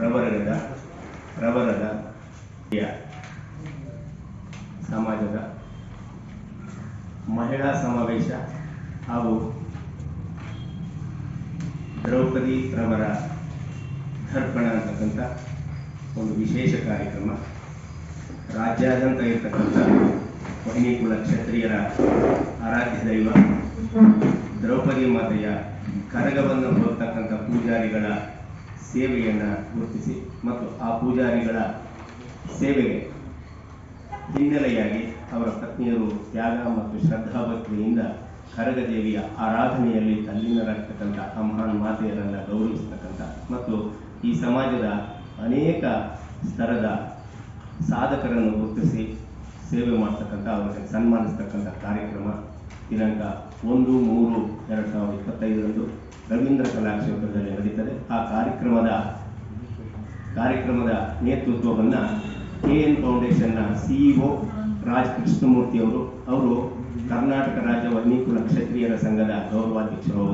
ಪ್ರವರ್ಗದ ಸಮಾಜದ ಮಹಿಳಾ ಸಮಾವೇಶ ಹಾಗೂ ದ್ರೌಪದಿ ರವರ ದರ್ಪಣ ಅಂತಕ್ಕಂಥ ಒಂದು ವಿಶೇಷ ಕಾರ್ಯಕ್ರಮ. ರಾಜ್ಯಾದ್ಯಂತ ಇರತಕ್ಕಂಥ ವೈನಿಕುಲ ಕ್ಷತ್ರಿಯರ ಆರಾಧ್ಯ ದೈವ ದ್ರೌಪದಿ ಮಾತೆಯ ಕರಗವನ್ನು ಹೋಗ್ತಕ್ಕಂಥ ಪೂಜಾರಿಗಳ ಸೇವೆಯನ್ನು ಗುರುತಿಸಿ ಮತ್ತು ಆ ಪೂಜಾರಿಗಳ ಸೇವೆಗೆ ಹಿನ್ನೆಲೆಯಾಗಿ ಅವರ ಪತ್ನಿಯರು ತ್ಯಾಗ ಮತ್ತು ಶ್ರದ್ಧಾಭಕ್ತಿಯಿಂದ ಕರಗದೇವಿಯ ಆರಾಧನೆಯಲ್ಲಿ ತಲ್ಲೀನರಾಗ್ತಕ್ಕಂಥ ಆ ಮಹಾನ್ ಮಾತೆಯರನ್ನು ಗೌರವಿಸ್ತಕ್ಕಂಥ ಮತ್ತು ಈ ಸಮಾಜದ ಅನೇಕ ಸ್ತರದ ಸಾಧಕರನ್ನು ಗುರುತಿಸಿ ಸೇವೆ ಮಾಡ್ತಕ್ಕಂಥ ಅವರಿಗೆ ಸನ್ಮಾನಿಸ್ತಕ್ಕಂಥ ಕಾರ್ಯಕ್ರಮ ದಿನಾಂಕ 1/3/2025 ರವೀಂದ್ರ ಕಲಾಕ್ಷೇತ್ರದಲ್ಲಿ ನಡೀತದೆ. ಆ ಕಾರ್ಯಕ್ರಮದ ನೇತೃತ್ವವನ್ನು KN ಫೌಂಡೇಶನ್ನ CEO ರಾಜ್ ಕೃಷ್ಣಮೂರ್ತಿ ಅವರು ಕರ್ನಾಟಕ ರಾಜ್ಯ ವೈನಿಕುಲ ಕ್ಷತ್ರಿಯರ ಸಂಘದ ಗೌರವಾಧ್ಯಕ್ಷರು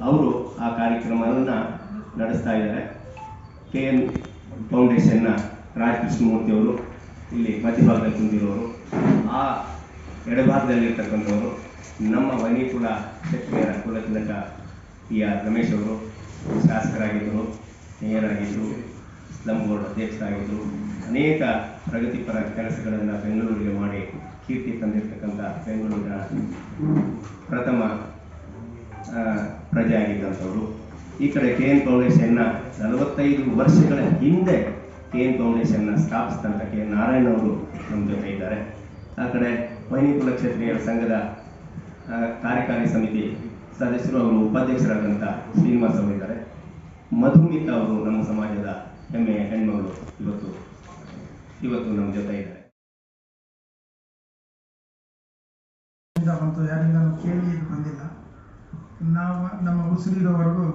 ಅವರು ಆ ಕಾರ್ಯಕ್ರಮವನ್ನು ನಡೆಸ್ತಾ ಇದ್ದಾರೆ. KN ಫೌಂಡೇಶನ್ನ ರಾಜ್ ಕೃಷ್ಣಮೂರ್ತಿ ಅವರು ಇಲ್ಲಿ ಮಧ್ಯಭಾಗದಲ್ಲಿ ಕುಂತಿರೋರು, ಆ ಎಡಭಾಗದಲ್ಲಿರ್ತಕ್ಕಂಥವರು ನಮ್ಮ ವೈನಿಕುಲ ಕ್ಷತ್ರಿಯರ ಕುಲತಿಲಕ PR ರಮೇಶ್ ಅವರು ಶಾಸಕರಾಗಿದ್ದರು, ಮೇಯರ್ ಆಗಿದ್ದರು, ಸ್ಲಮ್ ಬೋರ್ಡ್ ಅಧ್ಯಕ್ಷರಾಗಿದ್ದರು. ಅನೇಕ ಪ್ರಗತಿಪರ ಕೆಲಸಗಳನ್ನು ಬೆಂಗಳೂರಿಗೆ ಮಾಡಿ ಕೀರ್ತಿ ತಂದಿರತಕ್ಕಂಥ ಬೆಂಗಳೂರಿನ ಪ್ರಥಮ ಪ್ರಜೆ ಆಗಿದ್ದಂಥವರು. ಈ ಕಡೆ KN ಫೌಂಡೇಶನ್ನ 45 ವರ್ಷಗಳ ಹಿಂದೆ KN ಫೌಂಡೇಶನ್ನ ಸ್ಥಾಪಿಸಿದಂಥ K ನಾರಾಯಣ ಅವರು ನಮ್ಮ ಜೊತೆ ಇದ್ದಾರೆ. ಆ ಕಡೆ ವೈನಿಕುಲ ಕ್ಷತ್ರಿಯರ ಸಂಘದ ಕಾರ್ಯಕಾರಿ ಸಮಿತಿ ಸದಸ್ಯರು ಅವರು ಉಪಾಧ್ಯಕ್ಷರಾದಂಥ ಶ್ರೀನಿವಾಸ್ ಅವರಿದ್ದಾರೆ. ಮಧುಮಿತಾ ಅವರು ನಮ್ಮ ಸಮಾಜದ ಹೆಮ್ಮೆಯ ಹೆಣ್ಮಗಳು ಇವತ್ತು ನಮ್ಮ ಜೊತೆ ಇದ್ದಾರೆ. ಯಾರಿಂದನೂ ಕೇಳಿ ಇದು ಬಂದಿಲ್ಲ. ನಾವು ನಮ್ಮ ಉಸಿರಿರೋವರೆಗೂ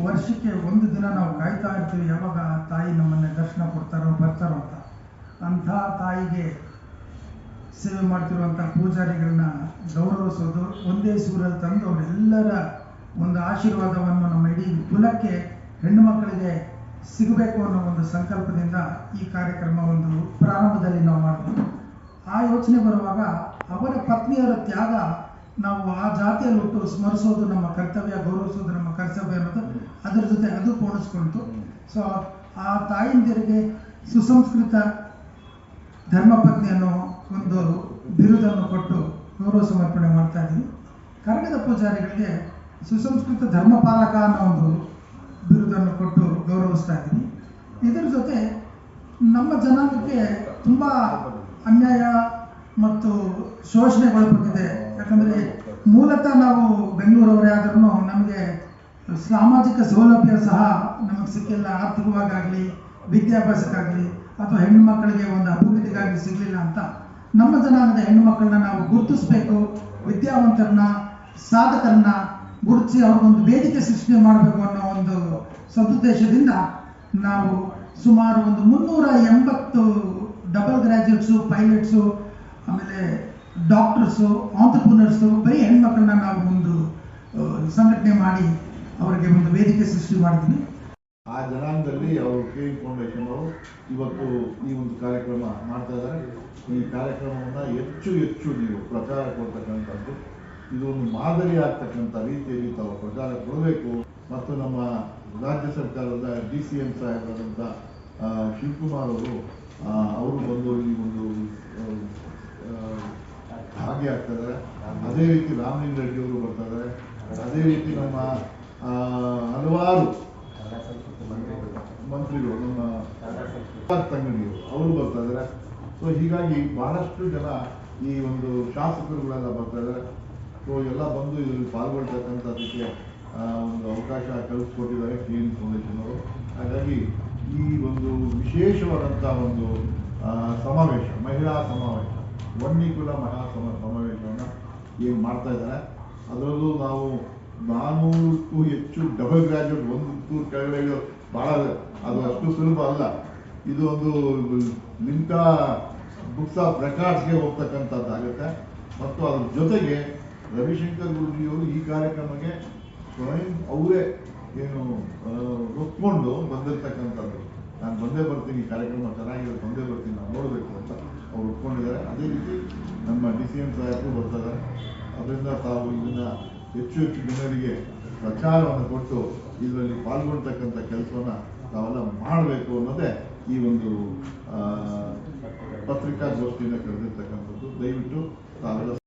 ವರ್ಷಕ್ಕೆ ಒಂದು ದಿನ ನಾವು ಕಾಯ್ತಾ ಇರ್ತೀವಿ, ಯಾವಾಗ ತಾಯಿ ನಮ್ಮನ್ನೇ ದರ್ಶನ ಕೊಡ್ತಾರೋ ಬರ್ತಾರೋ ಅಂತ. ಅಂಥ ತಾಯಿಗೆ ಸೇವೆ ಮಾಡ್ತಿರುವಂಥ ಪೂಜಾರಿಗಳನ್ನ ಗೌರವಿಸೋದು, ಒಂದೇ ಸೂರಲ್ಲಿ ತಂದು ಅವರೆಲ್ಲರ ಒಂದು ಆಶೀರ್ವಾದವನ್ನು ನಮ್ಮ ಇಡೀ ಕುಲಕ್ಕೆ ಹೆಣ್ಣು ಮಕ್ಕಳಿಗೆ ಸಿಗಬೇಕು ಅನ್ನೋ ಒಂದು ಸಂಕಲ್ಪದಿಂದ ಈ ಕಾರ್ಯಕ್ರಮ ಒಂದು ಪ್ರಾರಂಭದಲ್ಲಿ ನಾವು ಮಾಡ್ತೀವಿ. ಆ ಯೋಚನೆ ಬರುವಾಗ ಅವರ ಪತ್ನಿಯರ ತ್ಯಾಗ ನಾವು ಆ ಜಾತಿಯಲ್ಲಿ ಹುಟ್ಟು ಸ್ಮರಿಸೋದು ನಮ್ಮ ಕರ್ತವ್ಯ, ಗೌರವಿಸೋದು ನಮ್ಮ ಕರ್ತವ್ಯ ಅನ್ನೋದು ಅದರ ಜೊತೆ ಅದು ಪೋಣಿಸ್ಕೊಳ್ತು. ಸೊ ಆ ತಾಯಿಂದಿರಿಗೆ ಸುಸಂಸ್ಕೃತ ಧರ್ಮಪತ್ನಿ ಅನ್ನೋ ಒಂದು ಬಿರುದನ್ನು ಕೊಟ್ಟು ಗೌರವ ಸಮರ್ಪಣೆ ಮಾಡ್ತಾ ಇದ್ದೀವಿ. ಕರಗದ ಪೂಜಾರಿಗಳಿಗೆ ಸುಸಂಸ್ಕೃತ ಧರ್ಮಪಾಲಕ ಅನ್ನೋ ಒಂದು ಬಿರುದನ್ನು ಕೊಟ್ಟು ಗೌರವಿಸ್ತಾ ಇದ್ದೀವಿ. ಇದರ ಜೊತೆ ನಮ್ಮ ಜನಾಂಗಕ್ಕೆ ತುಂಬ ಅನ್ಯಾಯ ಮತ್ತು ಶೋಷಣೆಗೊಳಪಟ್ಟಿದೆ. ಯಾಕಂದರೆ ಮೂಲತಃ ನಾವು ಬೆಂಗಳೂರವರೇ ಆದ್ರೂ ನಮಗೆ ಸಾಮಾಜಿಕ ಸೌಲಭ್ಯ ಸಹ ನಮಗೆ ಸಿಕ್ಕಿಲ್ಲ. ಆರ್ಥಿಕವಾಗಲಿ, ವಿದ್ಯಾಭ್ಯಾಸಕ್ಕಾಗಲಿ ಅಥವಾ ಹೆಣ್ಣು ಮಕ್ಕಳಿಗೆ ಒಂದು ಅಭಿವೃದ್ಧಿಗಾಗಿ ಸಿಗಲಿಲ್ಲ ಅಂತ ನಮ್ಮ ಜನಾಂಗದ ಹೆಣ್ಣು ಮಕ್ಕಳನ್ನ ನಾವು ಗುರುತಿಸಬೇಕು, ವಿದ್ಯಾವಂತರನ್ನ ಸಾಧಕರನ್ನ ಗುರುತಿಸಿ ಅವ್ರಿಗೊಂದು ವೇದಿಕೆ ಸೃಷ್ಟಿ ಮಾಡಬೇಕು ಅನ್ನೋ ಒಂದು ಸದುದ್ದೇಶದಿಂದ ನಾವು ಸುಮಾರು ಒಂದು 380 ಡಬಲ್ ಗ್ರ್ಯಾಜುಯೇಟ್ಸು, ಪೈಲಟ್ಸು, ಆಮೇಲೆ ಡಾಕ್ಟರ್ಸು, ಆಂಟ್ರಪ್ರನರ್ಸು, ಬರೀ ಹೆಣ್ಮಕ್ಳನ್ನ ನಾವು ಒಂದು ಸಂಘಟನೆ ಮಾಡಿ ಅವರಿಗೆ ಒಂದು ವೇದಿಕೆ ಸೃಷ್ಟಿ ಮಾಡಿದ್ವಿ. ಆ ಜನಾಂಗದಲ್ಲಿ ಅವರು KN ಫೌಂಡೇಶನ್ ಅವರು ಇವತ್ತು ಈ ಒಂದು ಕಾರ್ಯಕ್ರಮ ಮಾಡ್ತಾ ಇದ್ದಾರೆ. ಈ ಕಾರ್ಯಕ್ರಮವನ್ನು ಹೆಚ್ಚು ನೀವು ಪ್ರಚಾರ ಕೊಡ್ತಕ್ಕಂಥದ್ದು, ಇದು ಒಂದು ಮಾದರಿ ಆಗ್ತಕ್ಕಂಥ ರೀತಿಯಲ್ಲಿ ತಾವು ಪ್ರಚಾರ ಕೊಡಬೇಕು. ಮತ್ತು ನಮ್ಮ ರಾಜ್ಯ ಸರ್ಕಾರದ DCM ಸಾಹೇಬರಾದಂಥ ಶಿವಕುಮಾರ್ ಅವರು ಬಂದು ಈ ಒಂದು ಭಾಗಿಯಾಗ್ತಿದ್ದಾರೆ. ಅದೇ ರೀತಿ ರಾಮಲಿಂಗ ರೆಡ್ಡಿ ಅವರು ಬರ್ತಾ ಇದ್ದಾರೆ. ಅದೇ ರೀತಿ ನಮ್ಮ ಹಲವಾರು ಮಂತ್ರಿಗಳು, ನಮ್ಮ ತಂಗಡಿಯವರು ಅವರು ಬರ್ತಾ ಇದ್ದಾರೆ. ಸೊ ಹೀಗಾಗಿ ಬಹಳಷ್ಟು ಜನ ಈ ಒಂದು ಶಾಸಕರುಗಳೆಲ್ಲ ಬರ್ತಾ ಇದ್ದಾರೆ. ಸೊ ಎಲ್ಲ ಬಂದು ಇದರಲ್ಲಿ ಪಾಲ್ಗೊಳ್ತಕ್ಕಂಥದ್ದಕ್ಕೆ ಒಂದು ಅವಕಾಶ ಕಲ್ಪಿಸ್ಕೊಟ್ಟಿದ್ದಾರೆ KN ಫೌಂಡೇಶನ್ ಅವರು. ಹಾಗಾಗಿ ಈ ಒಂದು ವಿಶೇಷವಾದಂಥ ಒಂದು ಸಮಾವೇಶ, ಮಹಿಳಾ ಸಮಾವೇಶ, ವನ್ನಿಕುಲ ಮಹಾ ಸಮಾವೇಶವನ್ನು ಏನು ಮಾಡ್ತಾ ಇದ್ದಾರೆ. ಅದರಲ್ಲೂ ನಾವು 400ಕ್ಕೂ ಹೆಚ್ಚು ಡಬಲ್ ಗ್ರ್ಯಾಜುಯೇಟ್ ಒಂದು ಟೂರ್ ಕೆಳಗಡೆ ಭಾಳ ಅದು ಅಷ್ಟು ಸುಲಭ ಅಲ್ಲ. ಇದು ಒಂದು ಲಿಮ್ಕಾ ಬುಕ್ಸ್ ಆಫ್ ರೆಕಾರ್ಡ್ಸ್ಗೆ ಹೋಗ್ತಕ್ಕಂಥದ್ದಾಗುತ್ತೆ. ಮತ್ತು ಅದ್ರ ಜೊತೆಗೆ ರವಿಶಂಕರ್ ಗುರೂಜಿಯವರು ಈ ಕಾರ್ಯಕ್ರಮಕ್ಕೆ ಸ್ವಯಂ ಅವರೇ ಏನು ಒಪ್ಕೊಂಡು ಬಂದಿರ್ತಕ್ಕಂಥದ್ದು. ನಾನು ಬಂದೇ ಬರ್ತೀನಿ, ಈ ಕಾರ್ಯಕ್ರಮ ಚೆನ್ನಾಗಿದೆ, ಬಂದೇ ಬರ್ತೀನಿ, ನಾನು ನೋಡಬೇಕು ಅಂತ ಅವ್ರು ಒಪ್ಕೊಂಡಿದ್ದಾರೆ. ಅದೇ ರೀತಿ ನಮ್ಮ DCM ಸಾಹೇಬರು ಬರ್ತಾರೆ. ಅದರಿಂದ ತಾವು ಇದನ್ನ ಹೆಚ್ಚು ಜನರಿಗೆ ಪ್ರಚಾರವನ್ನು ಕೊಟ್ಟು ಇದರಲ್ಲಿ ಪಾಲ್ಗೊಳ್ತಕ್ಕಂಥ ಕೆಲಸವನ್ನು ತಾವೆಲ್ಲ ಮಾಡಬೇಕು ಅನ್ನೋದೇ ಈ ಒಂದು ಪತ್ರಿಕಾಗೋಷ್ಠಿಯಿಂದ ಕರೆದಿರ್ತಕ್ಕಂಥದ್ದು. ದಯವಿಟ್ಟು ತಾವೆಲ್ಲ